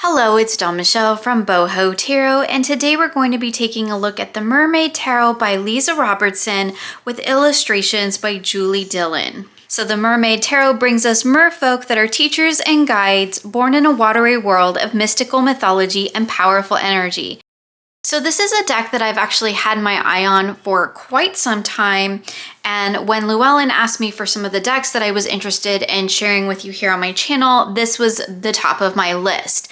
Hello, it's Dawn Michelle from Boho Tarot, and today we're going to be taking a look at the Mermaid Tarot by Leeza Robertson with illustrations by Dillon. So the Mermaid Tarot brings us merfolk that are teachers and guides born in a watery world of mystical mythology and powerful energy. So this is a deck that I've actually had my eye on for quite some time, and when Llewellyn asked me for some of the decks that I was interested in sharing with you here on my channel, this was the top of my list.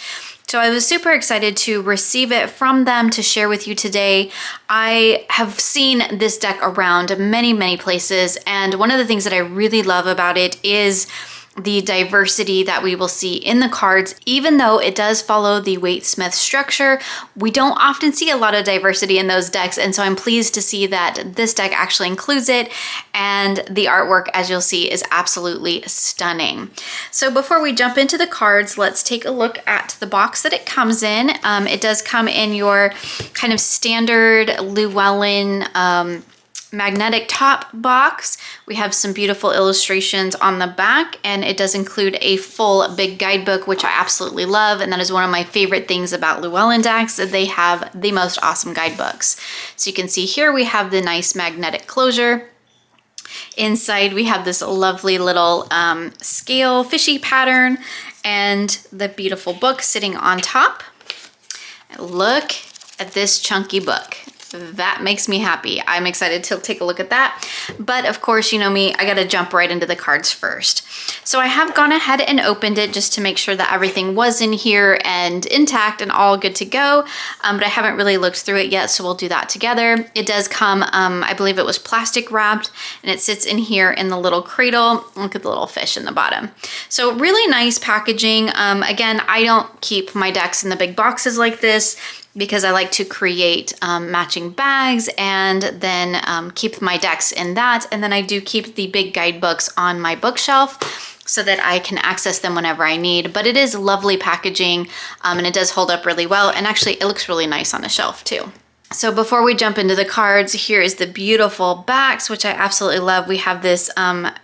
So I was super excited to receive it from them to share with you today. I have seen this deck around many places, and one of the things that I really love about it is the diversity that we will see in the cards. Even though it does follow the Waite-Smith structure, we don't often see a lot of diversity in those decks, and so I'm pleased to see that this deck actually includes it, and the artwork, as you'll see, is absolutely stunning. So before we jump into the cards, let's take a look at the box that it comes in. It does come in your kind of standard Llewellyn magnetic top box. We have some beautiful illustrations on the back, and it does include a full big guidebook, which I absolutely love, and that is one of my favorite things about Llewellyn decks. They have the most awesome guidebooks. So you can see here we have the nice magnetic closure. Inside we have this lovely little scale fishy pattern and the beautiful book sitting on top. Look at this chunky book. That makes me happy. I'm excited to take a look at that. But of course, you know me, I gotta jump right into the cards first. So I have gone ahead and opened it just to make sure that everything was in here and intact and all good to go. But I haven't really looked through it yet, so we'll do that together. It does come, I believe it was plastic wrapped, and it sits in here in the little cradle. Look at the little fish in the bottom. So really nice packaging. Again, I don't keep my decks in the big boxes like this, because I like to create matching bags and then keep my decks in that. And then I do keep the big guidebooks on my bookshelf so that I can access them whenever I need. But it is lovely packaging, and it does hold up really well. And actually it looks really nice on the shelf too. So before we jump into the cards, here is the beautiful backs, which I absolutely love. We have this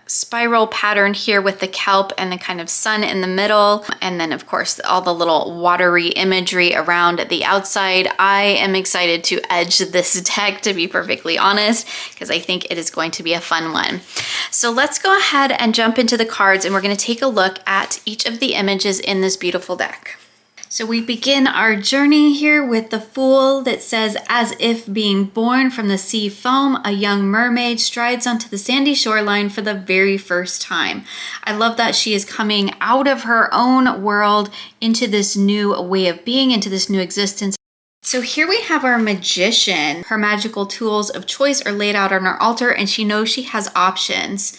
spiral pattern here with the kelp and the kind of sun in the middle. And then of course, all the little watery imagery around the outside. I am excited to edge this deck, to be perfectly honest, because I think it is going to be a fun one. So let's go ahead and jump into the cards, and we're going to take a look at each of the images in this beautiful deck. So we begin our journey here with the Fool that says, as if being born from the sea foam, a young mermaid strides onto the sandy shoreline for the very first time. I love that she is coming out of her own world into this new way of being, into this new existence. So here we have our magician. Her magical tools of choice are laid out on her altar, and she knows she has options.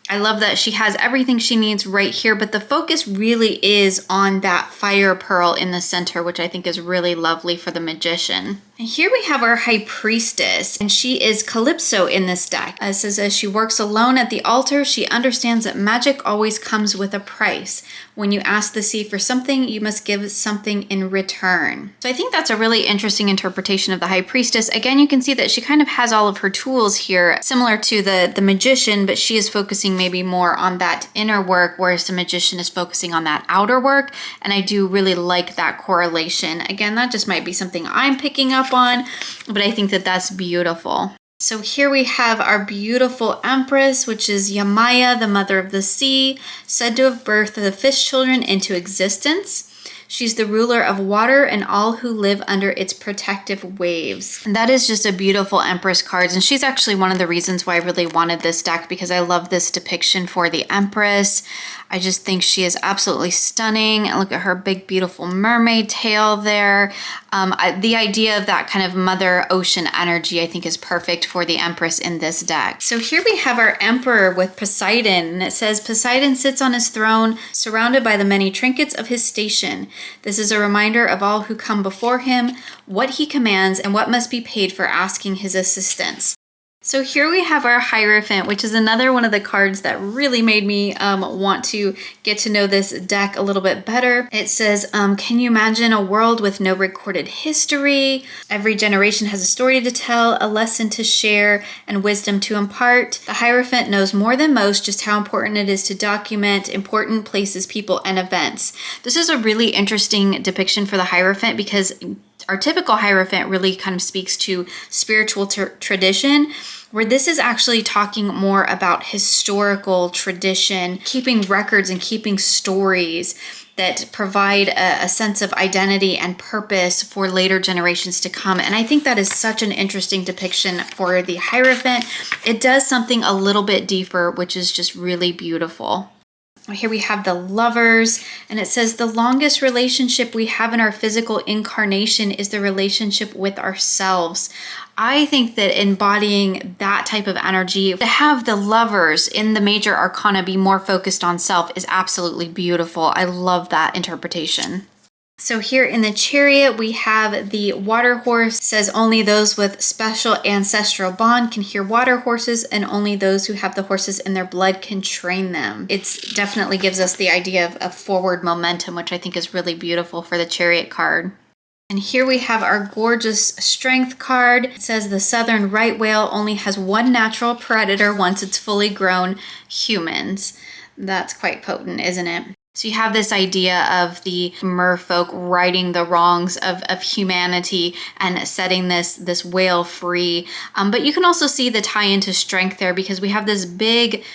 I love that she has everything she needs right here, but the focus really is on that fire pearl in the center, which I think is really lovely for the magician. And here we have our high priestess, and she is Calypso in this deck. It says, as she works alone at the altar, she understands that magic always comes with a price. When you ask the sea for something, you must give something in return. So I think that's a really interesting interpretation of the high priestess. Again, you can see that she kind of has all of her tools here, similar to the magician, but she is focusing maybe more on that inner work, whereas the magician is focusing on that outer work. And I do really like that correlation. Again, that just might be something I'm picking up on, but I think that that's beautiful. So here we have our beautiful Empress, which is Yamaya, the mother of the sea, said to have birthed the fish children into existence. She's the ruler of water and all who live under its protective waves. And that is just a beautiful Empress cards. And she's actually one of the reasons why I really wanted this deck, because I love this depiction for the Empress. I just think she is absolutely stunning. Look at her big, beautiful mermaid tail there. The idea of that kind of mother ocean energy, I think, is perfect for the Empress in this deck. So here we have our Emperor with Poseidon, and it says, Poseidon sits on his throne, surrounded by the many trinkets of his station. This is a reminder of all who come before him, what he commands, and what must be paid for asking his assistance. So here we have our Hierophant, which is another one of the cards that really made me want to get to know this deck a little bit better. It says, can you imagine a world with no recorded history? Every generation has a story to tell, a lesson to share, and wisdom to impart. The Hierophant knows more than most just how important it is to document important places, people, and events. This is a really interesting depiction for the Hierophant because our typical Hierophant really kind of speaks to spiritual tradition, where this is actually talking more about historical tradition, keeping records and keeping stories that provide a sense of identity and purpose for later generations to come. And I think that is such an interesting depiction for the Hierophant. It does something a little bit deeper, which is just really beautiful. Here we have the Lovers, and it says the longest relationship we have in our physical incarnation is the relationship with ourselves. I think that embodying that type of energy, to have the Lovers in the major arcana be more focused on self is absolutely beautiful. I love that interpretation. So here in the Chariot, we have the Water Horse. It says only those with special ancestral bond can hear water horses, and only those who have the horses in their blood can train them. It definitely gives us the idea of forward momentum, which I think is really beautiful for the Chariot card. And here we have our gorgeous Strength card. It says the southern right whale only has one natural predator once it's fully grown: humans. That's quite potent, isn't it? So you have this idea of the merfolk righting the wrongs of humanity and setting this whale free. But you can also see the tie into Strength there, because we have this big,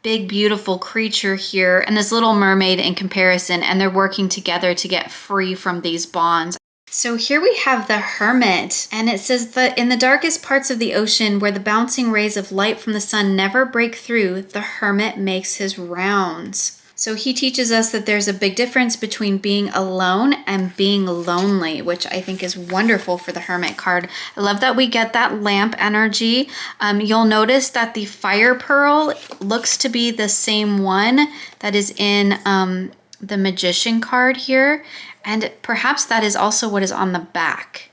beautiful creature here and this little mermaid in comparison, and they're working together to get free from these bonds. So here we have the Hermit, and it says that in the darkest parts of the ocean where the bouncing rays of light from the sun never break through, the Hermit makes his rounds. So he teaches us that there's a big difference between being alone and being lonely, which I think is wonderful for the Hermit card. I love that we get that lamp energy. You'll notice that the Fire Pearl looks to be the same one that is in the Magician card here. And perhaps that is also what is on the back,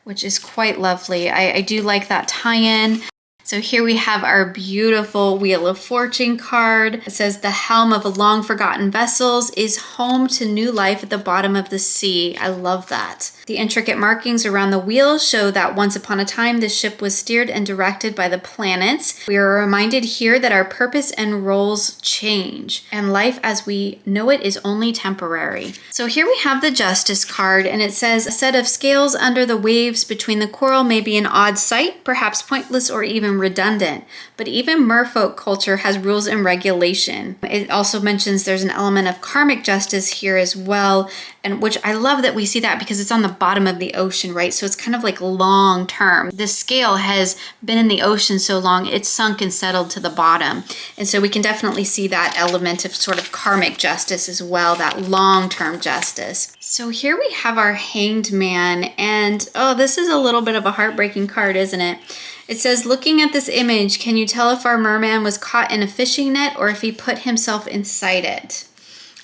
which is quite lovely. I do like that tie-in. So here we have our beautiful Wheel of Fortune card. It says the helm of a long forgotten vessels is home to new life at the bottom of the sea. I love that. The intricate markings around the wheel show that once upon a time the ship was steered and directed by the planets. We are reminded here that our purpose and roles change, and life as we know it is only temporary. So here we have the Justice card, and it says a set of scales under the waves between the coral may be an odd sight, perhaps pointless or even redundant, but even merfolk culture has rules and regulation. It also mentions there's an element of karmic justice here as well, and which I love that we see that because it's on the bottom of the ocean, right? So it's kind of like long term. This scale has been in the ocean so long, it's sunk and settled to the bottom. And so we can definitely see that element of sort of karmic justice as well, that long-term justice. So here we have our Hanged Man, and oh, this is a little bit of a heartbreaking card, isn't it? It says, looking at this image, can you tell if our merman was caught in a fishing net or if he put himself inside it?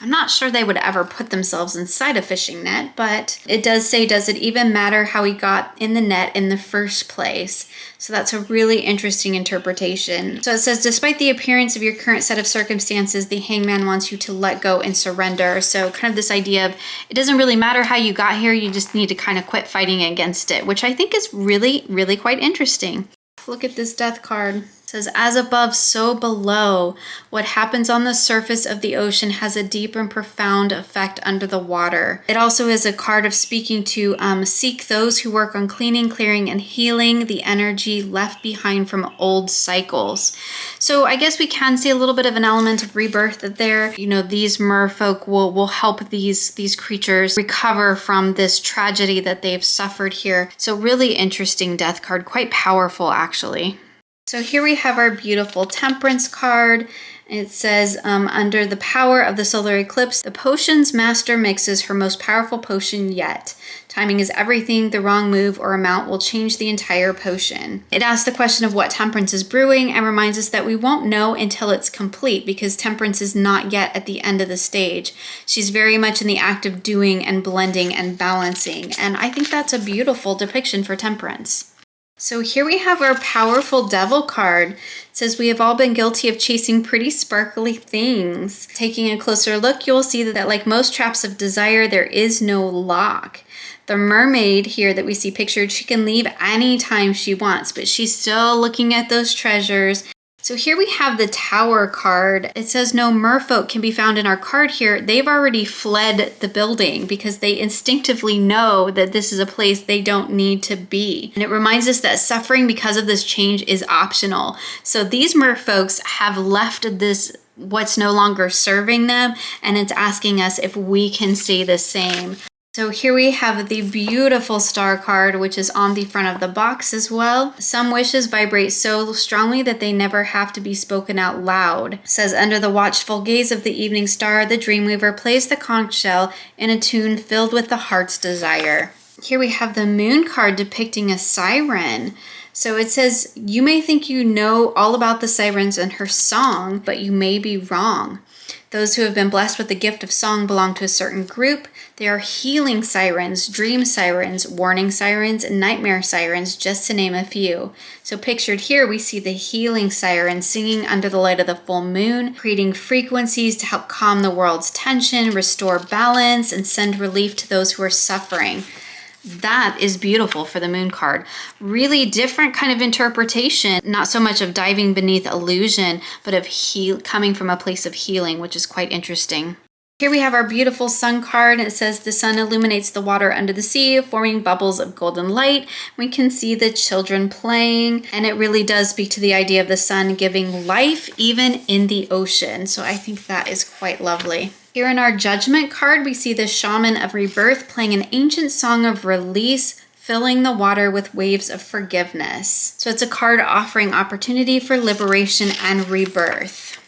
I'm not sure they would ever put themselves inside a fishing net, but it does say, does it even matter how he got in the net in the first place? So that's a really interesting interpretation. So it says, despite the appearance of your current set of circumstances, the hangman wants you to let go and surrender. So kind of this idea of it doesn't really matter how you got here, you just need to kind of quit fighting against it, which I think is really, really quite interesting. Look at this Death card. It says, as above, so below. What happens on the surface of the ocean has a deep and profound effect under the water. It also is a card of speaking to seek those who work on cleaning, clearing, and healing the energy left behind from old cycles. So I guess we can see a little bit of an element of rebirth there. You know, these merfolk will help these creatures recover from this tragedy that they've suffered here. So really interesting Death card, quite powerful actually. So here we have our beautiful Temperance card. It says, under the power of the solar eclipse, the potion's master mixes her most powerful potion yet. Timing is everything. The wrong move or amount will change the entire potion. It asks the question of what Temperance is brewing and reminds us that we won't know until it's complete because Temperance is not yet at the end of the stage. She's very much in the act of doing and blending and balancing. And I think that's a beautiful depiction for Temperance. So here we have our powerful Devil card. It says we have all been guilty of chasing pretty sparkly things. Taking a closer look, you'll see that like most traps of desire, there is no lock. The mermaid here that we see pictured, she can leave anytime she wants, but she's still looking at those treasures. So here we have the Tower card. It says no merfolk can be found in our card here. They've already fled the building because they instinctively know that this is a place they don't need to be. And it reminds us that suffering because of this change is optional. So these merfolks have left this, what's no longer serving them, and it's asking us if we can stay the same. So here we have the beautiful Star card, which is on the front of the box as well. Some wishes vibrate so strongly that they never have to be spoken out loud. It says, under the watchful gaze of the evening star, the dreamweaver plays the conch shell in a tune filled with the heart's desire. Here we have the Moon card depicting a siren. So it says, you may think you know all about the sirens and her song, but you may be wrong. Those who have been blessed with the gift of song belong to a certain group. They are healing sirens, dream sirens, warning sirens, and nightmare sirens, just to name a few. So pictured here, we see the healing siren singing under the light of the full moon, creating frequencies to help calm the world's tension, restore balance, and send relief to those who are suffering. That is beautiful for the Moon card. Really different kind of interpretation, not so much of diving beneath illusion, but of coming from a place of healing, which is quite interesting. Here we have our beautiful Sun card. It says the sun illuminates the water under the sea, forming bubbles of golden light. We can see the children playing, and it really does speak to the idea of the sun giving life even in the ocean. So I think that is quite lovely. Here in our Judgment card, we see the Shaman of Rebirth playing an ancient song of release, filling the water with waves of forgiveness. So it's a card offering opportunity for liberation and rebirth.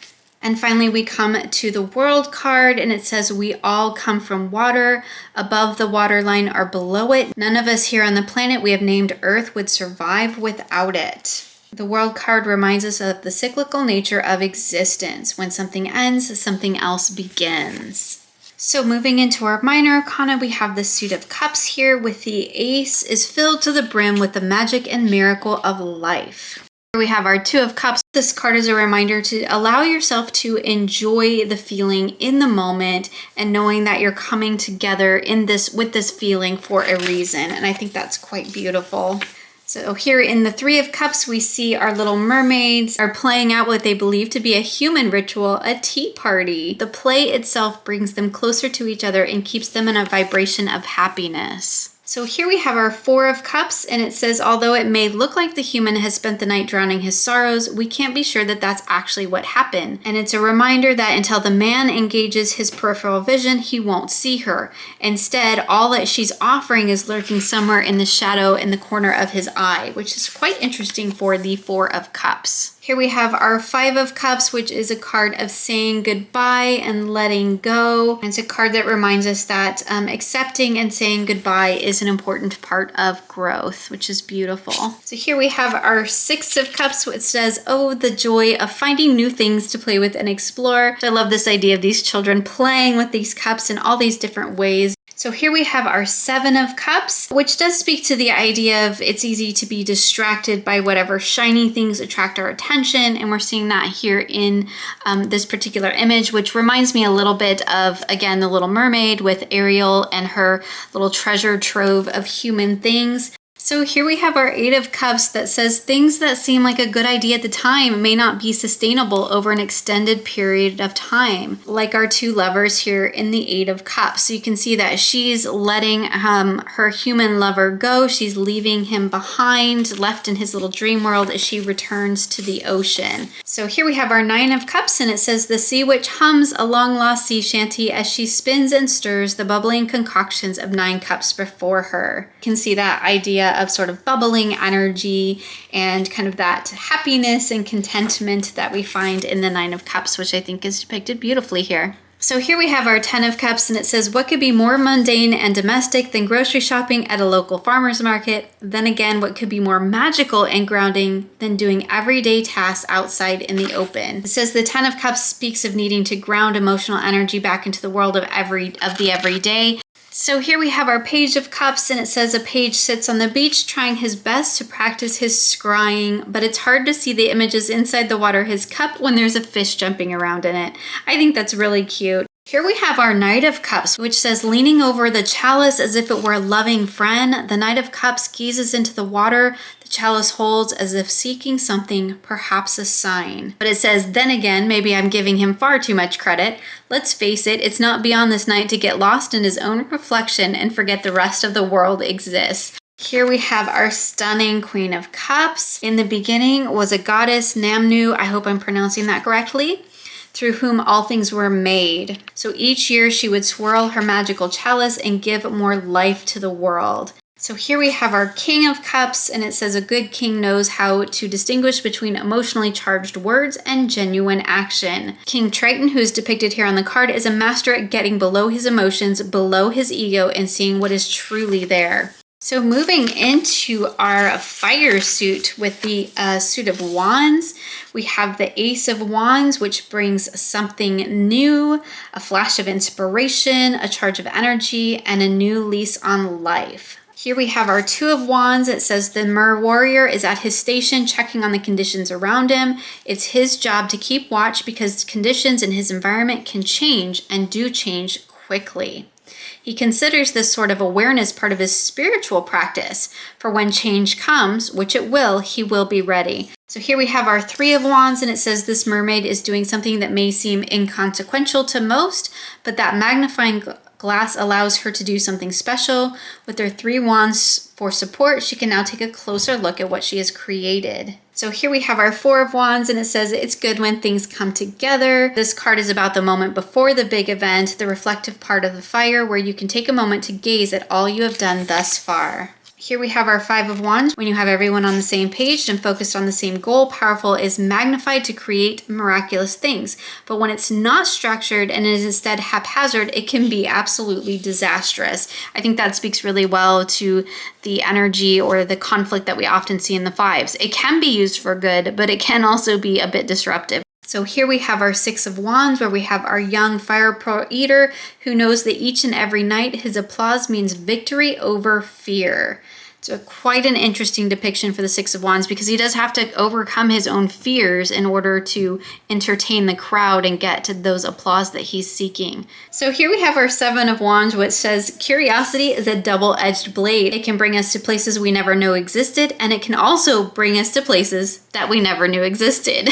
And finally, we come to the World card, and it says we all come from water, above the waterline or below it. None of us here on the planet we have named Earth would survive without it. The World card reminds us of the cyclical nature of existence. When something ends, something else begins. So moving into our Minor Arcana, we have the Suit of Cups here with the Ace is filled to the brim with the magic and miracle of life. We have our Two of Cups. This card is a reminder to allow yourself to enjoy the feeling in the moment and knowing that you're coming together with this feeling for a reason. And I think that's quite beautiful. So here in the Three of Cups, we see our little mermaids are playing out what they believe to be a human ritual, a tea party. The play itself brings them closer to each other and keeps them in a vibration of happiness. So here we have our Four of Cups, and it says, although it may look like the human has spent the night drowning his sorrows, we can't be sure that that's actually what happened. And it's a reminder that until the man engages his peripheral vision, he won't see her. Instead, all that she's offering is lurking somewhere in the shadow in the corner of his eye, which is quite interesting for the Four of Cups. Here we have our Five of Cups, which is a card of saying goodbye and letting go. And it's a card that reminds us that accepting and saying goodbye is an important part of growth, which is beautiful. So here we have our Six of Cups, which says, oh, the joy of finding new things to play with and explore. So I love this idea of these children playing with these cups in all these different ways. So here we have our Seven of Cups, which does speak to the idea of it's easy to be distracted by whatever shiny things attract our attention. And we're seeing that here in this particular image, which reminds me a little bit of, again, the Little Mermaid with Ariel and her little treasure trove of human things. So here we have our Eight of Cups that says things that seem like a good idea at the time may not be sustainable over an extended period of time, like our two lovers here in the Eight of Cups. So you can see that she's letting her human lover go. She's leaving him behind, left in his little dream world as she returns to the ocean. So here we have our Nine of Cups, and it says the sea witch hums a long lost sea shanty as she spins and stirs the bubbling concoctions of 9 cups before her. You can see that idea of sort of bubbling energy and kind of that happiness and contentment that we find in the Nine of Cups, which I think is depicted beautifully here. So here we have our 10 of Cups, and it says, what could be more mundane and domestic than grocery shopping at a local farmer's market? Then again, what could be more magical and grounding than doing everyday tasks outside in the open? It says the 10 of Cups speaks of needing to ground emotional energy back into the world of the everyday. So here we have our Page of Cups, and it says a page sits on the beach trying his best to practice his scrying, but it's hard to see the images inside the water his cup when there's a fish jumping around in it. I think that's really cute. Here we have our Knight of Cups, which says leaning over the chalice as if it were a loving friend. The Knight of Cups gazes into the water. The chalice holds as if seeking something, perhaps a sign. But it says, then again, maybe I'm giving him far too much credit. Let's face it, it's not beyond this knight to get lost in his own reflection and forget the rest of the world exists. Here we have our stunning Queen of Cups. In the beginning was a goddess, Namnu, I hope I'm pronouncing that correctly, through whom all things were made. So each year she would swirl her magical chalice and give more life to the world. So here we have our King of Cups, and it says a good king knows how to distinguish between emotionally charged words and genuine action. King Triton, who is depicted here on the card, is a master at getting below his emotions, below his ego, and seeing what is truly there. So moving into our fire suit with the suit of wands, we have the Ace of Wands, which brings something new, a flash of inspiration, a charge of energy, and a new lease on life. Here we have our Two of Wands. It says the Mer Warrior is at his station checking on the conditions around him. It's his job to keep watch because conditions in his environment can change and do change quickly. He considers this sort of awareness part of his spiritual practice. For when change comes, which it will, he will be ready. So here we have our Three of Wands, and it says this mermaid is doing something that may seem inconsequential to most, but that magnifying glass allows her to do something special. With her 3 wands for support, she can now take a closer look at what she has created. So here we have our Four of Wands, and it says it's good when things come together. This card is about the moment before the big event, the reflective part of the fire, where you can take a moment to gaze at all you have done thus far. Here we have our Five of Wands. When you have everyone on the same page and focused on the same goal, powerful is magnified to create miraculous things. But when it's not structured and is instead haphazard, it can be absolutely disastrous. I think that speaks really well to the energy or the conflict that we often see in the fives. It can be used for good, but it can also be a bit disruptive. So here we have our Six of Wands, where we have our young fire pearl eater who knows that each and every night his applause means victory over fear. It's quite an interesting depiction for the Six of Wands because he does have to overcome his own fears in order to entertain the crowd and get to those applause that he's seeking. So here we have our Seven of Wands, which says curiosity is a double-edged blade. It can bring us to places we never knew existed, and it can also bring us to places that we never knew existed.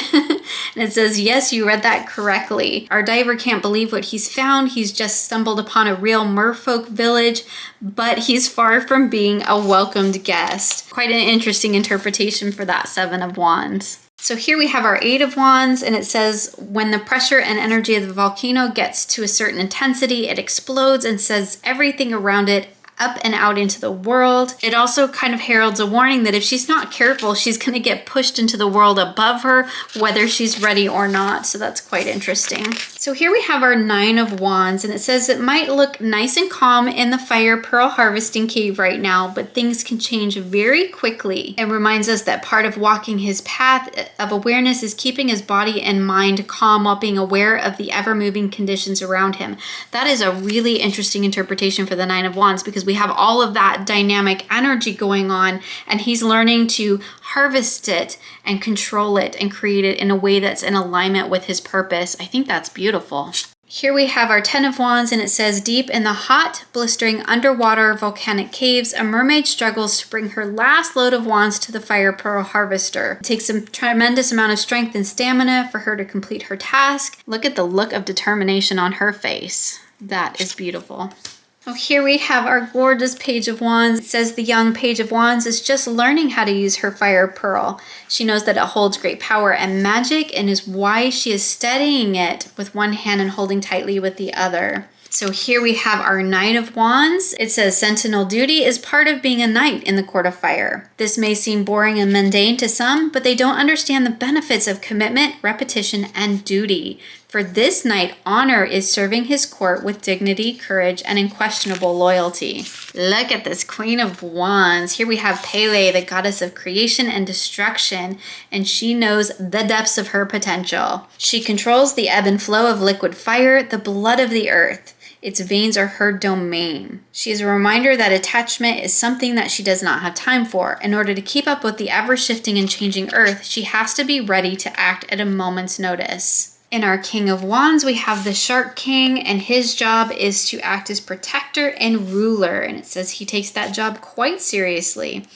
And it says, yes, you read that correctly. Our diver can't believe what he's found. He's just stumbled upon a real merfolk village, but he's far from being a welcomed guest. Quite an interesting interpretation for that Seven of Wands. So here we have our Eight of Wands, and it says, when the pressure and energy of the volcano gets to a certain intensity, it explodes and sends everything around it up and out into the world. It also kind of heralds a warning that if she's not careful, she's going to get pushed into the world above her, whether she's ready or not. So that's quite interesting. So here we have our Nine of Wands, and it says it might look nice and calm in the fire pearl harvesting cave right now, but things can change very quickly. It reminds us that part of walking his path of awareness is keeping his body and mind calm while being aware of the ever-moving conditions around him. That is a really interesting interpretation for the Nine of Wands because we have all of that dynamic energy going on, and he's learning to harvest it and control it and create it in a way that's in alignment with his purpose. I think that's beautiful. Here we have our Ten of Wands, and it says, deep in the hot, blistering underwater volcanic caves, a mermaid struggles to bring her last load of wands to the fire pearl harvester. It takes a tremendous amount of strength and stamina for her to complete her task. Look at the look of determination on her face. That is beautiful. Oh, here we have our gorgeous Page of Wands. It says the young Page of Wands is just learning how to use her fire pearl. She knows that it holds great power and magic and is why she is steadying it with one hand and holding tightly with the other. So here we have our Knight of Wands. It says sentinel duty is part of being a knight in the court of fire. This may seem boring and mundane to some, but they don't understand the benefits of commitment, repetition, and duty. For this knight, honor is serving his court with dignity, courage, and unquestionable loyalty. Look at this Queen of Wands. Here we have Pele, the goddess of creation and destruction, and she knows the depths of her potential. She controls the ebb and flow of liquid fire, the blood of the earth. Its veins are her domain. She is a reminder that attachment is something that she does not have time for. In order to keep up with the ever-shifting and changing earth, she has to be ready to act at a moment's notice. In our King of Wands, we have the Shark King, and his job is to act as protector and ruler. And it says he takes that job quite seriously.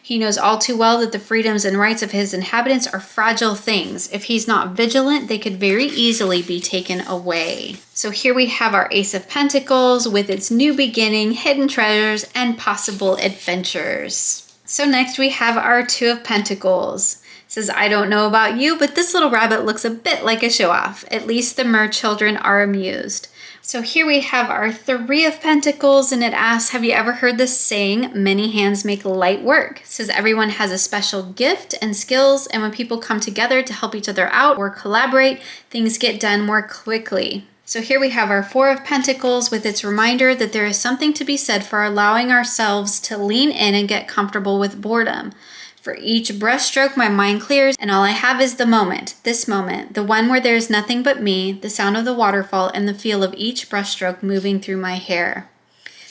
He knows all too well that the freedoms and rights of his inhabitants are fragile things. If he's not vigilant, they could very easily be taken away. So here we have our Ace of Pentacles with its new beginning, hidden treasures, and possible adventures. So next we have our Two of Pentacles. It says, I don't know about you, but this little rabbit looks a bit like a show-off. At least the mer children are amused. So here we have our Three of Pentacles, and it asks, have you ever heard this saying, many hands make light work? It says everyone has a special gift and skills, and when people come together to help each other out or collaborate, things get done more quickly. So here we have our Four of Pentacles with its reminder that there is something to be said for allowing ourselves to lean in and get comfortable with boredom. For each brushstroke, my mind clears, and all I have is the moment, this moment, the one where there is nothing but me, the sound of the waterfall, and the feel of each brushstroke moving through my hair.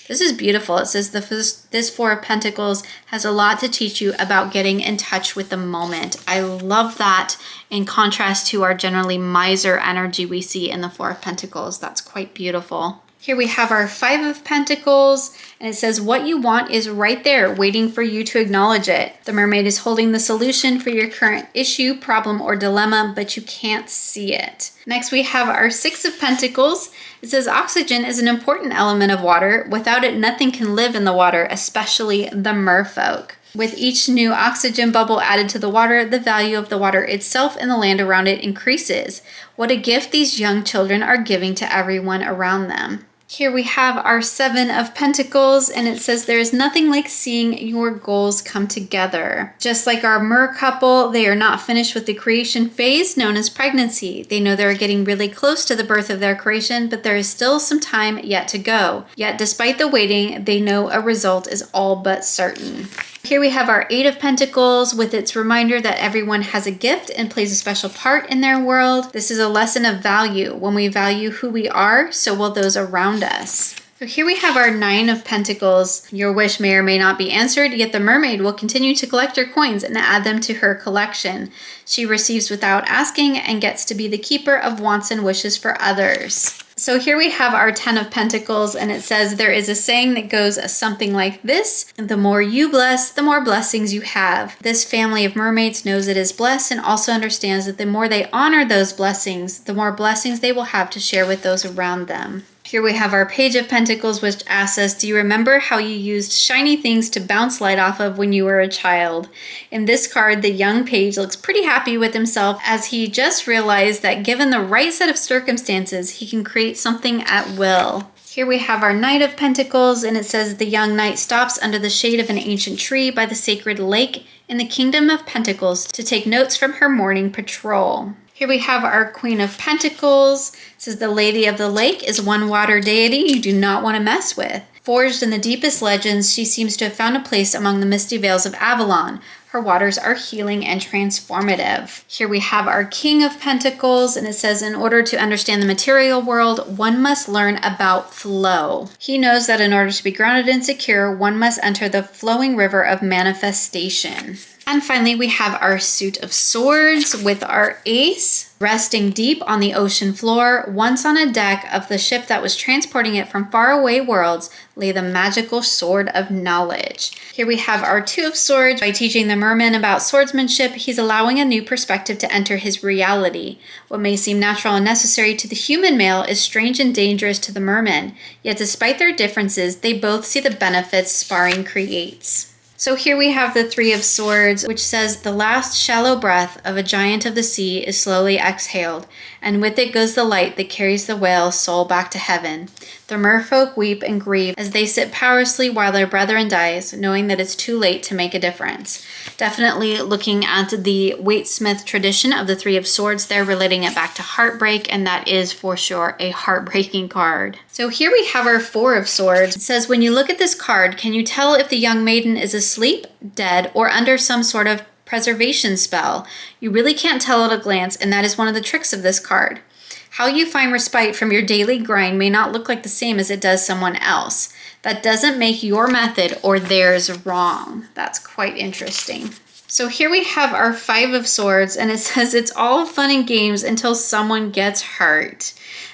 This is beautiful. It says this Four of Pentacles has a lot to teach you about getting in touch with the moment. I love that in contrast to our generally miser energy we see in the Four of Pentacles. That's quite beautiful. Here we have our Five of Pentacles, and it says what you want is right there waiting for you to acknowledge it. The mermaid is holding the solution for your current issue, problem, or dilemma, but you can't see it. Next we have our Six of Pentacles. It says oxygen is an important element of water. Without it, nothing can live in the water, especially the merfolk. With each new oxygen bubble added to the water, the value of the water itself and the land around it increases. What a gift these young children are giving to everyone around them. Here we have our Seven of Pentacles, and it says there is nothing like seeing your goals come together. Just like our mer couple, they are not finished with the creation phase known as pregnancy. They know they're getting really close to the birth of their creation, but there is still some time yet to go. Yet despite the waiting, they know a result is all but certain. Here we have our Eight of Pentacles with its reminder that everyone has a gift and plays a special part in their world. This is a lesson of value. When we value who we are, so will those around us. So here we have our Nine of Pentacles. Your wish may or may not be answered, yet the mermaid will continue to collect your coins and add them to her collection. She receives without asking and gets to be the keeper of wants and wishes for others. So here we have our Ten of Pentacles, and it says there is a saying that goes something like this: the more you bless, the more blessings you have. This family of mermaids knows it is blessed and also understands that the more they honor those blessings, the more blessings they will have to share with those around them. Here we have our Page of Pentacles, which asks us, do you remember how you used shiny things to bounce light off of when you were a child? In this card, the young page looks pretty happy with himself as he just realized that given the right set of circumstances, he can create something at will. Here we have our Knight of Pentacles, and it says the young knight stops under the shade of an ancient tree by the sacred lake in the Kingdom of Pentacles to take notes from her morning patrol. Here we have our Queen of Pentacles. It says the Lady of the Lake is one water deity you do not want to mess with. Forged in the deepest legends, she seems to have found a place among the misty vales of Avalon. Her waters are healing and transformative. Here we have our King of Pentacles, and it says in order to understand the material world, one must learn about flow. He knows that in order to be grounded and secure, one must enter the flowing river of manifestation. And finally, we have our Suit of Swords with our Ace. Resting deep on the ocean floor, once on a deck of the ship that was transporting it from faraway worlds, lay the magical sword of knowledge. Here we have our Two of Swords. By teaching the merman about swordsmanship, he's allowing a new perspective to enter his reality. What may seem natural and necessary to the human male is strange and dangerous to the merman. Yet despite their differences, they both see the benefits sparring creates. So here we have the Three of Swords, which says the last shallow breath of a giant of the sea is slowly exhaled, and with it goes the light that carries the whale's soul back to heaven. The merfolk weep and grieve as they sit powerlessly while their brethren dies, knowing that it's too late to make a difference. Definitely looking at the Waite-Smith tradition of the Three of Swords there, relating it back to heartbreak, and that is for sure a heartbreaking card. So here we have our Four of Swords. It says, when you look at this card, can you tell if the young maiden is asleep, dead, or under some sort of preservation spell? You really can't tell at a glance, and that is one of the tricks of this card. How you find respite from your daily grind may not look like the same as it does someone else. That doesn't make your method or theirs wrong. That's quite interesting. So here we have our Five of Swords, and it says it's all fun and games until someone gets hurt.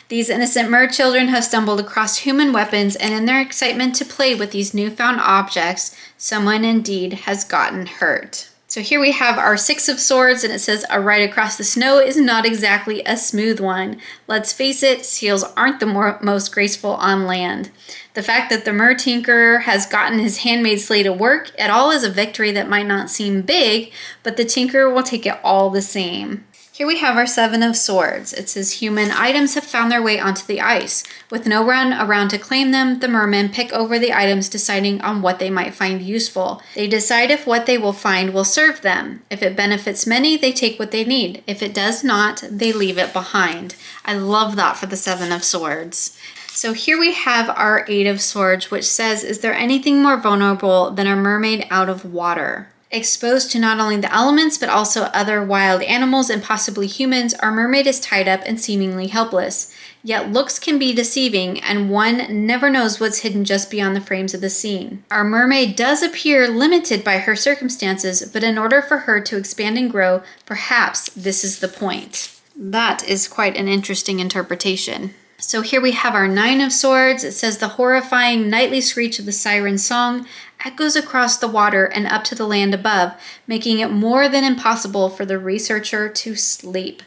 These innocent mer children have stumbled across human weapons, and in their excitement to play with these newfound objects, someone indeed has gotten hurt. So here we have our Six of Swords, and it says a ride across the snow is not exactly a smooth one. Let's face it, seals aren't the most graceful on land. The fact that the mer tinkerer has gotten his handmade sleigh to work at all is a victory that might not seem big, but the tinkerer will take it all the same. Here we have our Seven of Swords. It says human items have found their way onto the ice. With no one around to claim them, the mermen pick over the items, deciding on what they might find useful. They decide if what they will find will serve them. If it benefits many, they take what they need. If it does not, they leave it behind. I love that for the Seven of Swords. So here we have our Eight of Swords, which says, is there anything more vulnerable than a mermaid out of water? Exposed to not only the elements, but also other wild animals and possibly humans, our mermaid is tied up and seemingly helpless. Yet looks can be deceiving, and one never knows what's hidden just beyond the frames of the scene. Our mermaid does appear limited by her circumstances, but in order for her to expand and grow, perhaps this is the point. That is quite an interesting interpretation. So here we have our Nine of Swords. It says the horrifying nightly screech of the siren song echoes across the water and up to the land above, making it more than impossible for the researcher to sleep.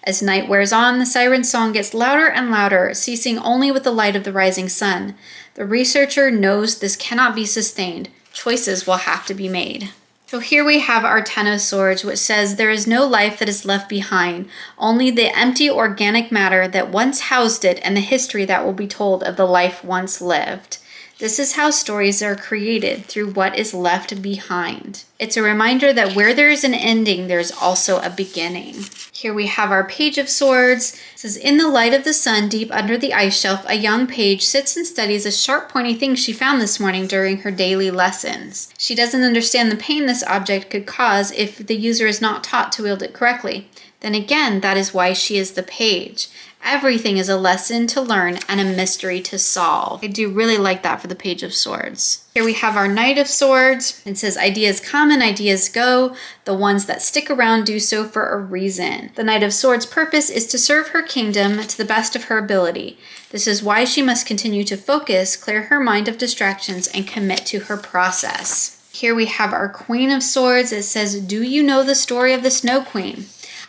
As night wears on, the siren song gets louder and louder, ceasing only with the light of the rising sun. The researcher knows this cannot be sustained. Choices will have to be made. So here we have our Ten of Swords, which says there is no life that is left behind, only the empty organic matter that once housed it and the history that will be told of the life once lived. This is how stories are created, through what is left behind. It's a reminder that where there is an ending, there's also a beginning. Here we have our Page of Swords. It says, in the light of the sun, deep under the ice shelf, a young page sits and studies a sharp, pointy thing she found this morning during her daily lessons. She doesn't understand the pain this object could cause if the user is not taught to wield it correctly. Then again, that is why she is the page. Everything is a lesson to learn and a mystery to solve. I do really like that for the Page of Swords. Here we have our Knight of Swords. It says, ideas come and ideas go. The ones that stick around do so for a reason. The Knight of Swords' purpose is to serve her kingdom to the best of her ability. This is why she must continue to focus, clear her mind of distractions, and commit to her process. Here we have our Queen of Swords. It says, do you know the story of the Snow Queen?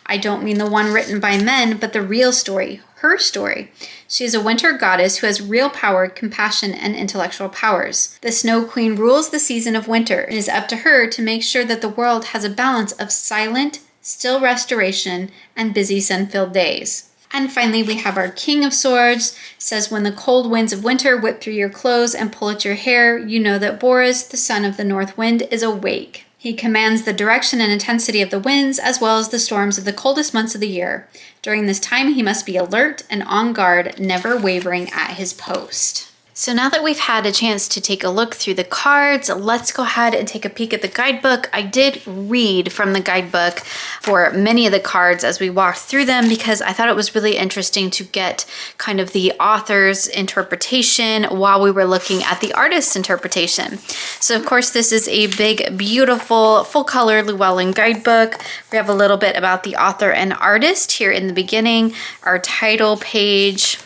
I don't mean the one written by men, but the real story, her story. She is a winter goddess who has real power, compassion, and intellectual powers. The Snow Queen rules the season of winter. It is up to her to make sure that the world has a balance of silent, still restoration, and busy sun-filled days. And finally, we have our King of Swords. It says, when the cold winds of winter whip through your clothes and pull at your hair, you know that Boris, the son of the north wind, is awake. He commands the direction and intensity of the winds, as well as the storms of the coldest months of the year. During this time, he must be alert and on guard, never wavering at his post. So now that we've had a chance to take a look through the cards, let's go ahead and take a peek at the guidebook. I did read from the guidebook for many of the cards as we walked through them because I thought it was really interesting to get kind of the author's interpretation while we were looking at the artist's interpretation. So of course, this is a big, beautiful, full-color Llewellyn guidebook. We have a little bit about the author and artist here in the beginning, our title page,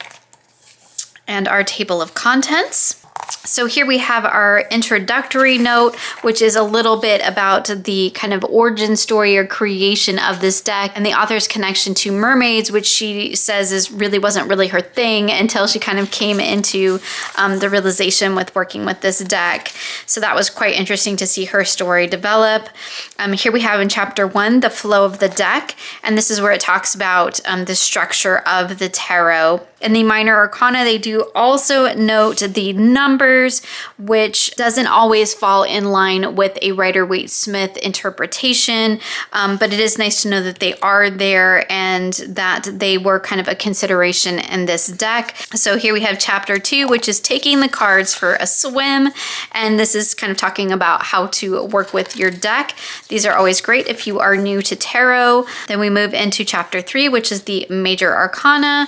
and our table of contents. So here we have our introductory note, which is a little bit about the kind of origin story or creation of this deck and the author's connection to mermaids, which she says wasn't really her thing until she kind of came into the realization with working with this deck. So that was quite interesting to see her story develop. Here we have in chapter 1, the flow of the deck. And this is where it talks about the structure of the tarot. In the minor arcana, they do also note the numbers, which doesn't always fall in line with a Rider-Waite-Smith interpretation, but it is nice to know that they are there and that they were kind of a consideration in this deck. So here we have chapter 2, which is taking the cards for a swim, and this is kind of talking about how to work with your deck. These are always great if you are new to tarot. Then we move into chapter 3, which is the major arcana.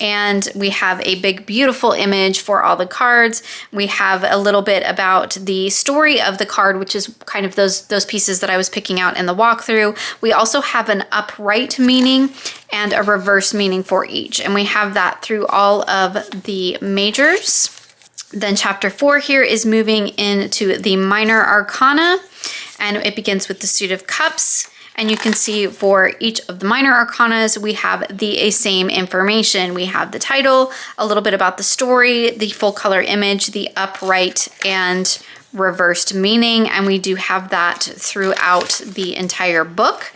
And we have a big, beautiful image for all the cards. We have a little bit about the story of the card, which is kind of those pieces that I was picking out in the walkthrough. We also have an upright meaning and a reverse meaning for each. And we have that through all of the majors. Then chapter 4 here is moving into the minor arcana, and it begins with the Suit of Cups. And you can see for each of the minor arcanas, we have the same information. We have the title, a little bit about the story, the full color image, the upright and reversed meaning. And we do have that throughout the entire book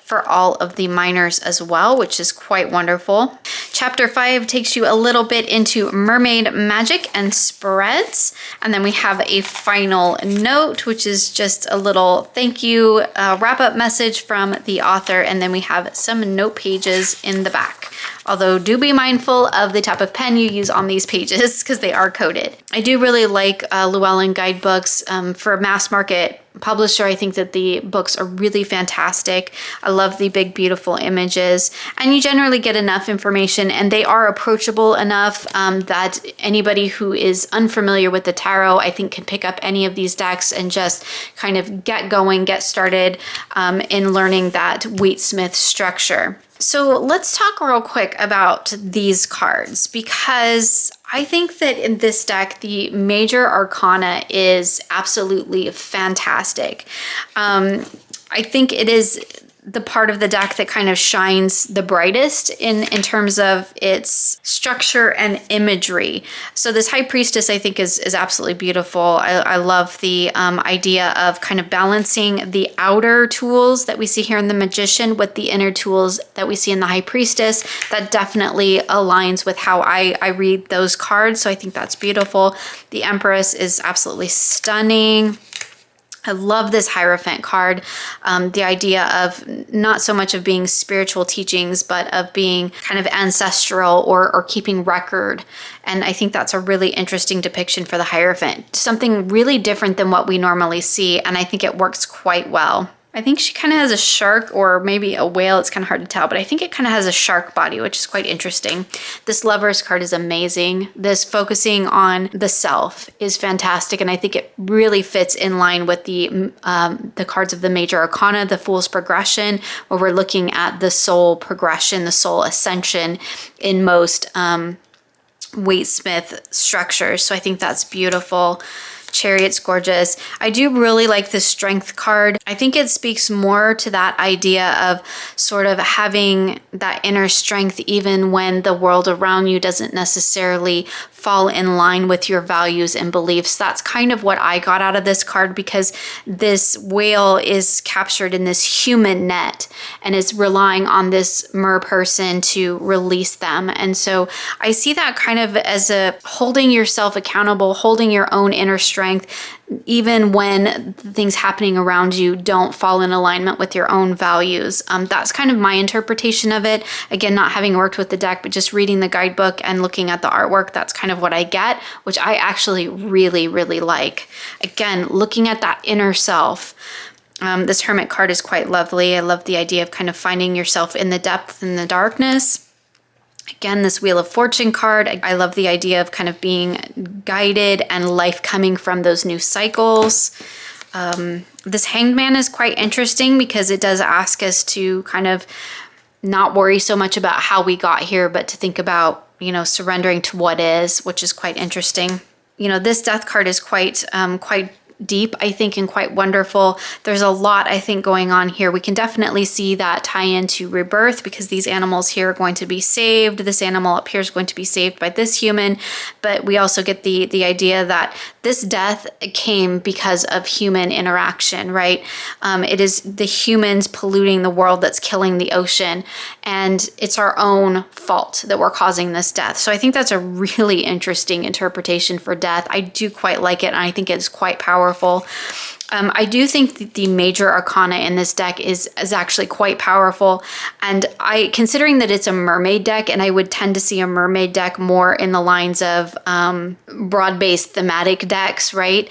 for all of the minors as well, which is quite wonderful. Chapter 5 takes you a little bit into mermaid magic and spreads. And then we have a final note, which is just a little thank you wrap-up message from the author. And then we have some note pages in the back. Although do be mindful of the type of pen you use on these pages because they are coded. I do really like Llewellyn Guidebooks. For a mass market publisher, I think that the books are really fantastic. I love the big, beautiful images, and you generally get enough information, and they are approachable enough that anybody who is unfamiliar with the tarot, I think, can pick up any of these decks and just kind of get going, get started in learning that Waite-Smith structure. So let's talk real quick about these cards, because I think that in this deck, the major arcana is absolutely fantastic. I think it is the part of the deck that kind of shines the brightest in terms of its structure and imagery. So this High Priestess, I think, is absolutely beautiful. I love the idea of kind of balancing the outer tools that we see here in the Magician with the inner tools that we see in the High Priestess. That definitely aligns with how I read those cards, so I think that's beautiful. The Empress is absolutely stunning. I love this Hierophant card. The idea of not so much of being spiritual teachings, but of being kind of ancestral or keeping record. And I think that's a really interesting depiction for the Hierophant. Something really different than what we normally see, and I think it works quite well. I think she kind of has a shark or maybe a whale. It's kind of hard to tell, but I think it kind of has a shark body, which is quite interesting. This Lovers card is amazing. This focusing on the self is fantastic, and I think it really fits in line with the cards of the major arcana, the Fool's progression, where we're looking at the soul progression, the soul ascension in most Waite-Smith structures. So I think that's beautiful. Chariot's gorgeous. I do really like the Strength card. I think it speaks more to that idea of sort of having that inner strength even when the world around you doesn't necessarily fall in line with your values and beliefs. That's kind of what I got out of this card, because this whale is captured in this human net and is relying on this mer person to release them. And so I see that kind of as a holding yourself accountable, holding your own inner strength, even when things happening around you don't fall in alignment with your own values. That's kind of my interpretation of it. Again, not having worked with the deck, but just reading the guidebook and looking at the artwork, that's kind of what I get, which I actually really, really like. Again, looking at that inner self. This Hermit card is quite lovely. I love the idea of kind of finding yourself in the depth and the darkness. Again, this Wheel of Fortune card, I love the idea of kind of being guided and life coming from those new cycles. This Hanged Man is quite interesting because it does ask us to kind of not worry so much about how we got here, but to think about, surrendering to what is, which is quite interesting. This Death card is quite deep, I think, and quite wonderful. There's a lot, I think, going on here. We can definitely see that tie into rebirth because these animals here are going to be saved. This animal up here is going to be saved by this human, but we also get the idea that this death came because of human interaction, right? It is the humans polluting the world that's killing the ocean, and it's our own fault that we're causing this death. So I think that's a really interesting interpretation for death. I do quite like it, and I think it's quite powerful. I do think that the major arcana in this deck is actually quite powerful. And considering that it's a mermaid deck, and I would tend to see a mermaid deck more in the lines of broad-based thematic decks, right?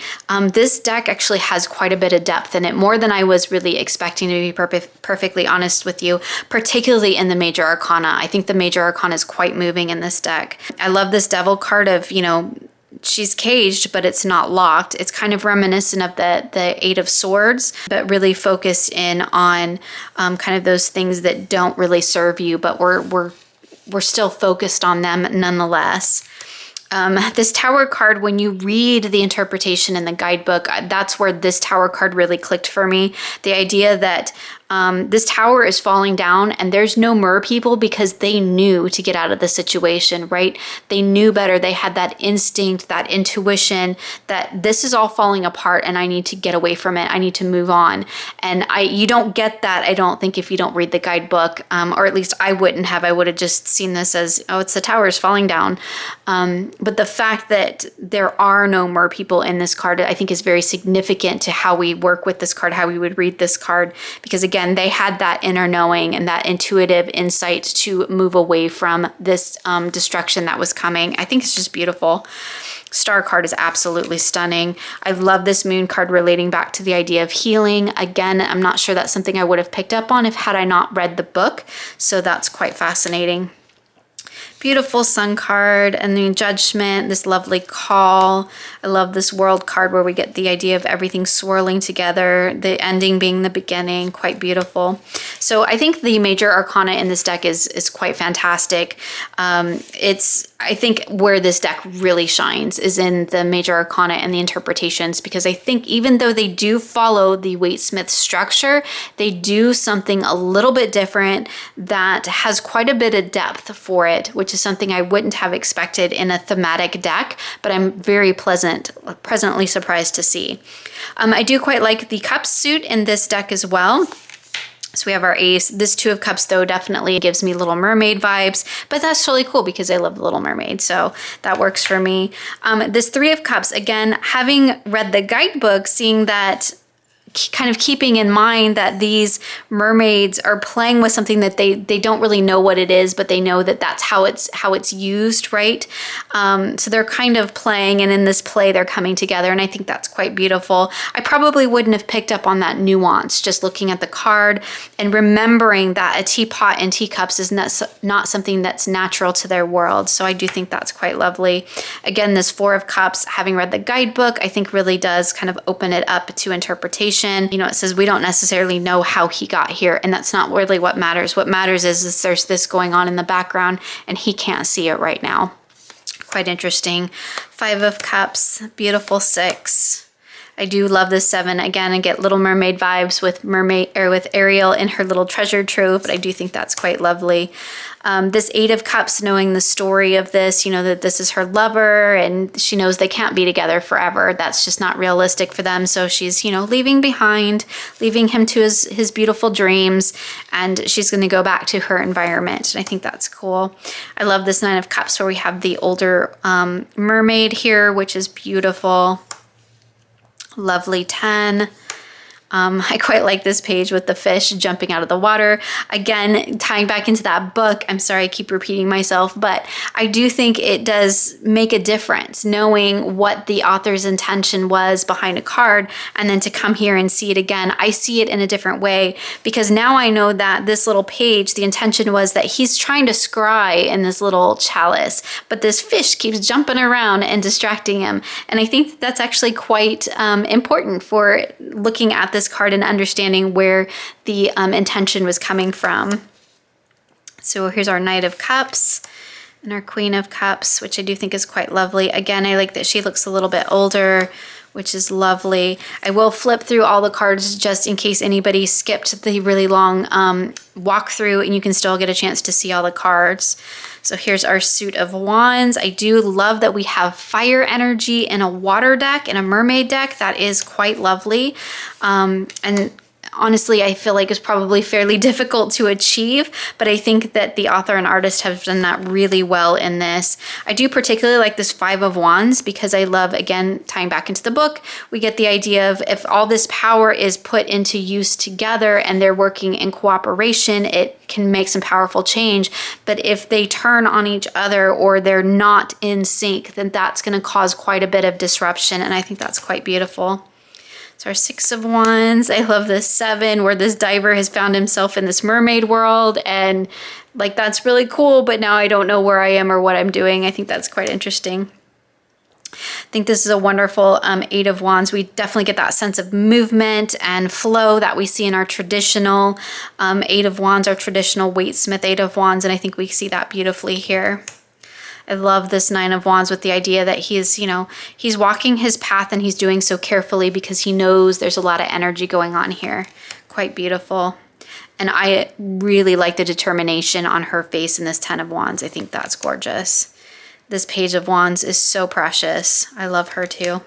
This deck actually has quite a bit of depth in it, more than I was really expecting, to be perfectly honest with you, particularly in the major arcana. I think the major arcana is quite moving in this deck. I love this devil card of, she's caged, but it's not locked. It's kind of reminiscent of the Eight of Swords, but really focused in on kind of those things that don't really serve you, but we're still focused on them nonetheless. This Tower card, when you read the interpretation in the guidebook, that's where this Tower card really clicked for me. The idea that this tower is falling down and there's no mer people because they knew to get out of the situation, right? They knew better. They had that instinct, that intuition that this is all falling apart and I need to get away from it. I need to move on. And you don't get that, I don't think, if you don't read the guidebook, or at least I wouldn't have. I would have just seen this as, oh, it's the towers falling down. But the fact that there are no mer people in this card, I think, is very significant to how we work with this card, how we would read this card, because again, they had that inner knowing and that intuitive insight to move away from this destruction that was coming. I think it's just beautiful. Star card is absolutely stunning. I love this Moon card relating back to the idea of healing. Again, I'm not sure that's something I would have picked up on had I not read the book, so that's quite fascinating. Beautiful Sun card, and the Judgment, this lovely call. I love this World card where we get the idea of everything swirling together, the ending being the beginning, quite beautiful. So I think the major arcana in this deck is quite fantastic. I think where this deck really shines is in the major arcana and the interpretations, because I think even though they do follow the Waite-Smith structure, they do something a little bit different that has quite a bit of depth for it, which is something I wouldn't have expected in a thematic deck, but I'm very pleasantly surprised to see. I do quite like the Cups suit in this deck as well. So we have our Ace. This Two of Cups, though, definitely gives me Little Mermaid vibes, but that's totally cool because I love the Little Mermaid, so that works for me. This Three of Cups, again, having read the guidebook, seeing that, kind of keeping in mind that these mermaids are playing with something that they don't really know what it is, but they know that that's how it's used, right? So they're kind of playing, and in this play they're coming together, and I think that's quite beautiful. I probably wouldn't have picked up on that nuance just looking at the card and remembering that a teapot and teacups is not something that's natural to their world, so I do think that's quite lovely. Again, this Four of Cups, having read the guidebook, I think really does kind of open it up to interpretation. It says we don't necessarily know how he got here, and that's not really what matters. What matters is there's this going on in the background, and he can't see it right now. Quite interesting. Five of Cups, beautiful Six. I do love this Seven. Again, I get Little Mermaid vibes with Ariel in her little treasure trove, but I do think that's quite lovely. This Eight of Cups, knowing the story of this, that this is her lover and she knows they can't be together forever. That's just not realistic for them. So she's, leaving him to his beautiful dreams, and she's going to go back to her environment. And I think that's cool. I love this Nine of Cups where we have the older mermaid here, which is beautiful. Lovely 10. I quite like this page with the fish jumping out of the water. Again, tying back into that book, I'm sorry I keep repeating myself, but I do think it does make a difference knowing what the author's intention was behind a card, and then to come here and see it again. I see it in a different way because now I know that this little page, the intention was that he's trying to scry in this little chalice, but this fish keeps jumping around and distracting him. And I think that's actually quite important for looking at this card and understanding where the intention was coming from. So here's our Knight of Cups and our Queen of Cups, which I do think is quite lovely. Again, I like that she looks a little bit older which is lovely. I will flip through all the cards just in case anybody skipped the really long walkthrough, and you can still get a chance to see all the cards. So here's our suit of wands. I do love that we have fire energy in a water deck and a mermaid deck. That is quite lovely. And honestly, I feel like it's probably fairly difficult to achieve, but I think that the author and artist have done that really well in this. I do particularly like this Five of Wands because I love, again, tying back into the book, we get the idea of if all this power is put into use together and they're working in cooperation, it can make some powerful change. But if they turn on each other or they're not in sync, then that's going to cause quite a bit of disruption, and I think that's quite beautiful. So our Six of Wands, I love this Seven where this diver has found himself in this mermaid world, and like that's really cool, but now I don't know where I am or what I'm doing. I think that's quite interesting. I think this is a wonderful Eight of Wands. We definitely get that sense of movement and flow that we see in our traditional Eight of Wands, our traditional Waite-Smith Eight of Wands, and I think we see that beautifully here. I love this Nine of Wands with the idea that he's walking his path and he's doing so carefully because he knows there's a lot of energy going on here. Quite beautiful. And I really like the determination on her face in this Ten of Wands. I think that's gorgeous. This Page of Wands is so precious. I love her too.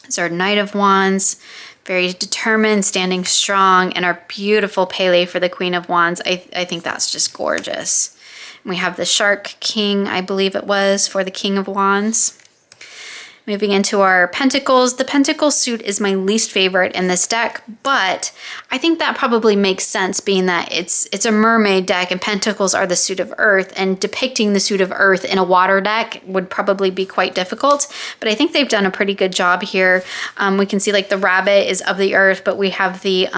It's our Knight of Wands. Very determined, standing strong, and our beautiful Pele for the Queen of Wands. I think that's just gorgeous. We have the Shark King, I believe it was, for the King of Wands. Moving into our Pentacles. The Pentacle suit is my least favorite in this deck, but I think that probably makes sense being that it's a mermaid deck and Pentacles are the suit of Earth, and depicting the suit of Earth in a water deck would probably be quite difficult, but I think they've done a pretty good job here. We can see like the rabbit is of the earth, but we have the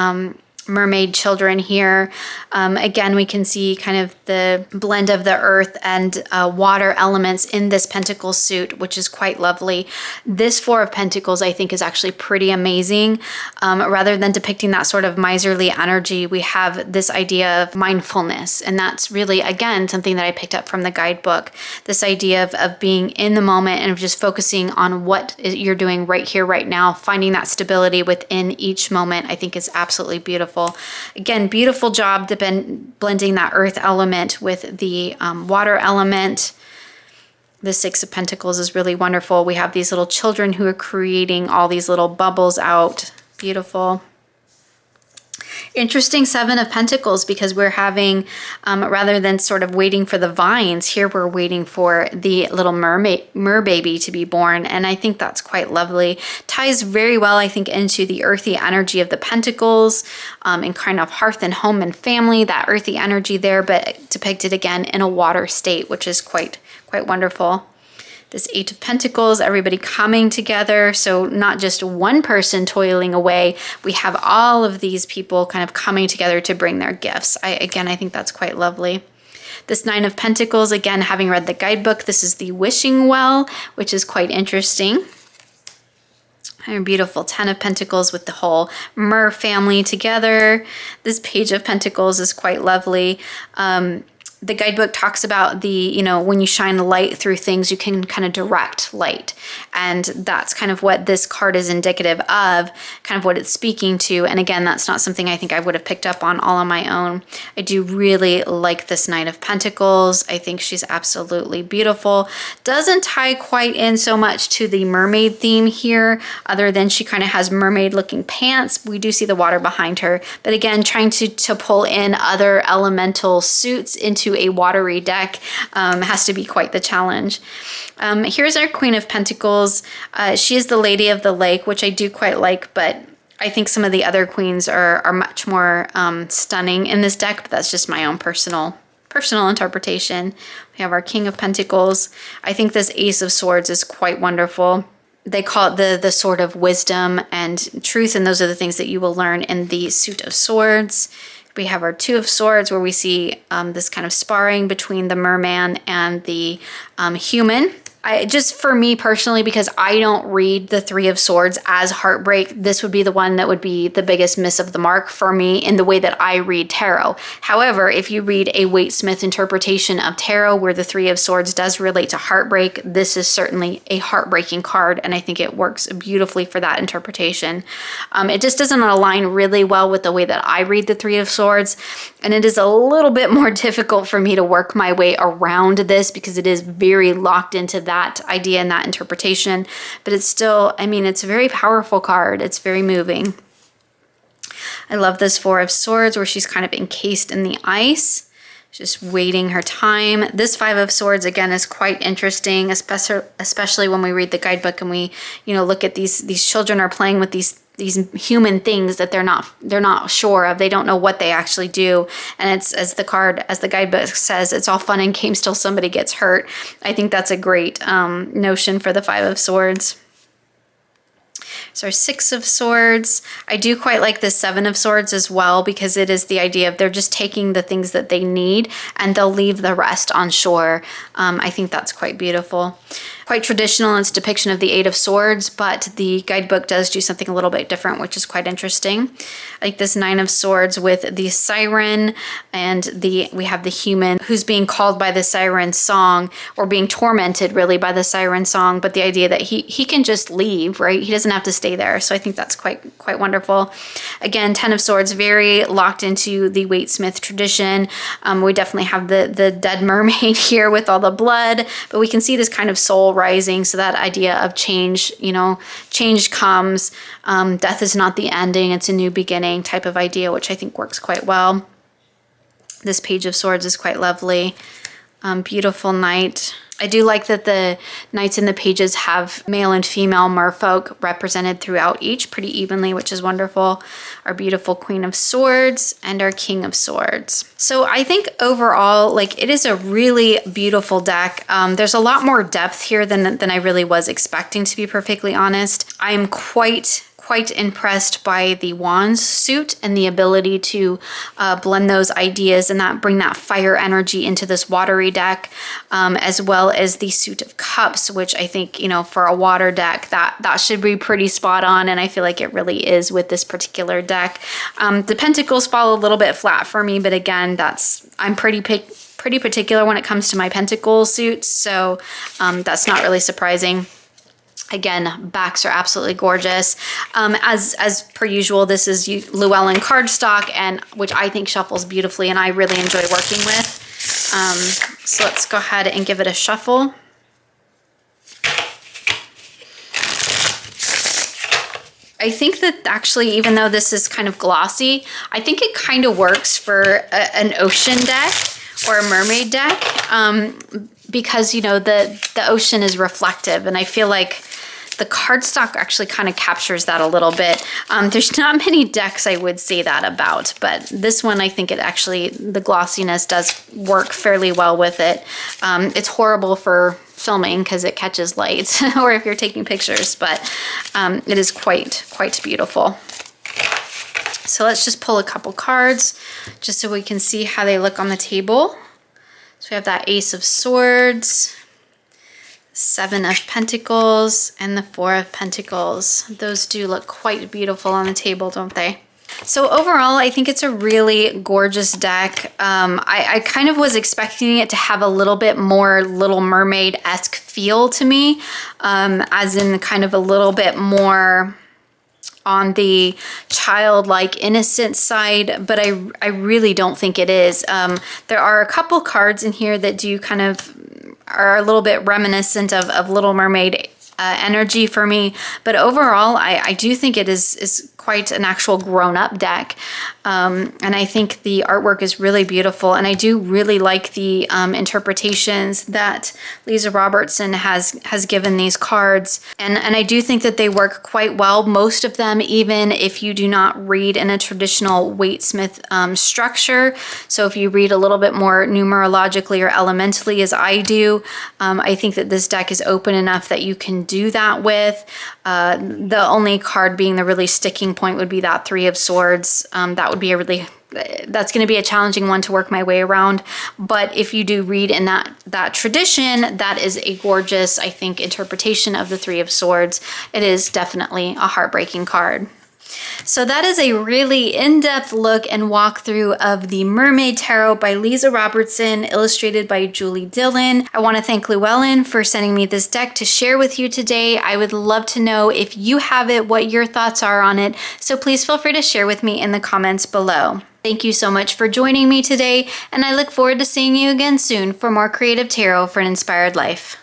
mermaid children here. Again, we can see kind of the blend of the earth and water elements in this pentacle suit, which is quite lovely. This Four of Pentacles, I think, is actually pretty amazing. Rather than depicting that sort of miserly energy, we have this idea of mindfulness. And that's really, again, something that I picked up from the guidebook. This idea of being in the moment and of just focusing on what you're doing right here, right now, finding that stability within each moment, I think is absolutely beautiful. Again, beautiful job blending that earth element with the water element. The Six of Pentacles is really wonderful. We have these little children who are creating all these little bubbles out. Beautiful. Interesting Seven of Pentacles, because we're having, rather than sort of waiting for the vines, here we're waiting for the little merbaby to be born. And I think that's quite lovely. Ties very well, I think, into the earthy energy of the Pentacles, and kind of hearth and home and family, that earthy energy there, but depicted again in a water state, which is quite wonderful. This Eight of Pentacles, everybody coming together. So not just one person toiling away. We have all of these people kind of coming together to bring their gifts. I think that's quite lovely. This Nine of Pentacles, again, having read the guidebook, this is the wishing well, which is quite interesting. And a beautiful Ten of Pentacles with the whole Mer family together. This Page of Pentacles is quite lovely. The guidebook talks about when you shine a light through things, you can kind of direct light. And that's kind of what this card is indicative of, kind of what it's speaking to. And again, that's not something I think I would have picked up on all on my own. I do really like this Knight of Pentacles. I think she's absolutely beautiful. Doesn't tie quite in so much to the mermaid theme here, other than she kind of has mermaid looking pants. We do see the water behind her. But again, trying to pull in other elemental suits into a watery deck has to be quite the challenge. Here's our Queen of Pentacles. She is the Lady of the Lake, which I do quite like, but I think some of the other queens are much more stunning in this deck, but that's just my own personal interpretation. We have our King of Pentacles. I think this Ace of Swords is quite wonderful. They call it the sword of wisdom and truth, and those are the things that you will learn in the suit of swords. We have our Two of Swords, where we see this kind of sparring between the merman and the human. just for me personally, because I don't read the Three of Swords as heartbreak, this would be the one that would be the biggest miss of the mark for me in the way that I read tarot. However, if you read a Waite-Smith interpretation of tarot where the Three of Swords does relate to heartbreak, this is certainly a heartbreaking card, and I think it works beautifully for that interpretation. It just doesn't align really well with the way that I read the Three of Swords, and it is a little bit more difficult for me to work my way around this because it is very locked into that idea and that interpretation, but it's still, I mean, it's a very powerful card. It's very moving. I love this Four of Swords where she's kind of encased in the ice, just waiting her time. This Five of Swords, again, is quite interesting, especially when we read the guidebook and we, you know, look at these children are playing with these human things that they're not sure of. They don't know what they actually do. And it's, as the guidebook says, it's all fun and games till somebody gets hurt. I think that's a great notion for the Five of Swords. So our Six of Swords, I do quite like the Seven of Swords as well, because it is the idea of they're just taking the things that they need and they'll leave the rest on shore. I think that's quite beautiful. Quite traditional in its depiction of the Eight of Swords, but the guidebook does do something a little bit different, which is quite interesting. Like this Nine of Swords with the siren, and we have the human who's being called by the siren song, or being tormented really by the siren song, but the idea that he can just leave, right? He doesn't have to stay there. So I think that's quite wonderful. Again, Ten of Swords, very locked into the Waite-Smith tradition. We definitely have the dead mermaid here with all the blood, but we can see this kind of soul rising. So that idea of change, you know, change comes. Death is not the ending, it's a new beginning type of idea, which I think works quite well. This Page of Swords is quite lovely. Beautiful knight. I do like that the knights and the pages have male and female merfolk represented throughout each pretty evenly, which is wonderful. Our beautiful Queen of Swords and our King of Swords. So I think overall, like, it is a really beautiful deck. There's a lot more depth here than I really was expecting, to be perfectly honest. I am quite impressed by the Wands suit and the ability to blend those ideas and bring that fire energy into this watery deck, as well as the suit of Cups, which I think, you know, for a water deck, that should be pretty spot on, and I feel like it really is with this particular deck. The Pentacles fall a little bit flat for me, but again, I'm pretty particular when it comes to my Pentacle suits, so that's not really surprising. Again, backs are absolutely gorgeous. As per usual, this is Llewellyn cardstock, and which I think shuffles beautifully, and I really enjoy working with. So let's go ahead and give it a shuffle. I think that actually, even though this is kind of glossy, I think it kind of works for an ocean deck or a mermaid deck, because, you know, the ocean is reflective, and I feel like the cardstock actually kind of captures that a little bit. There's not many decks I would say that about, but this one, I think it actually, the glossiness does work fairly well with it. It's horrible for filming because it catches light, or if you're taking pictures, but it is quite beautiful. So let's just pull a couple cards just so we can see how they look on the table. So we have that Ace of Swords, Seven of Pentacles, and the Four of Pentacles. Those do look quite beautiful on the table, don't they? So overall, I think it's a really gorgeous deck. I kind of was expecting it to have a little bit more Little Mermaid-esque feel to me, as in kind of a little bit more on the childlike innocent side, but I really don't think it is. There are a couple cards in here that do kind of are a little bit reminiscent of Little Mermaid energy for me, but overall I do think it is quite an actual grown-up deck, and I think the artwork is really beautiful, and I do really like the interpretations that Leeza Robertson has given these cards, and I do think that they work quite well, most of them, even if you do not read in a traditional Waite-Smith structure. So if you read a little bit more numerologically or elementally as I do, I think that this deck is open enough that you can do that with. The only card being the really sticking point would be that Three of Swords. That would be a really that's going to be a challenging one to work my way around. But if you do read in that tradition, that is a gorgeous, I think, interpretation of the Three of Swords. It is definitely a heartbreaking card. So that is a really in-depth look and walkthrough of the Mermaid Tarot by Leeza Robertson, illustrated by Julie Dillon. I want to thank Llewellyn for sending me this deck to share with you today. I would love to know if you have it, what your thoughts are on it. So please feel free to share with me in the comments below. Thank you so much for joining me today, and I look forward to seeing you again soon for more creative tarot for an inspired life.